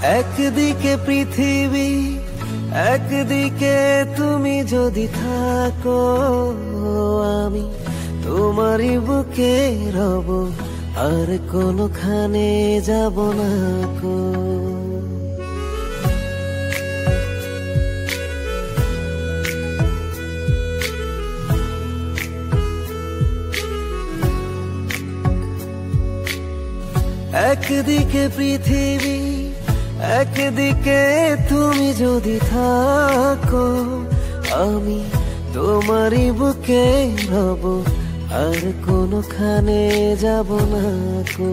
একদিকে পৃথিবী, একদিকে তুমি যদি থাকো, আমি তোমারই বুকে রব, আর কোনোখানে যাব না কো। একদিকে পৃথিবী, একদিকে তুমি যদি থাকো, আমি তোমারই বুকে রব, আর কোনোখানে যাব না কো।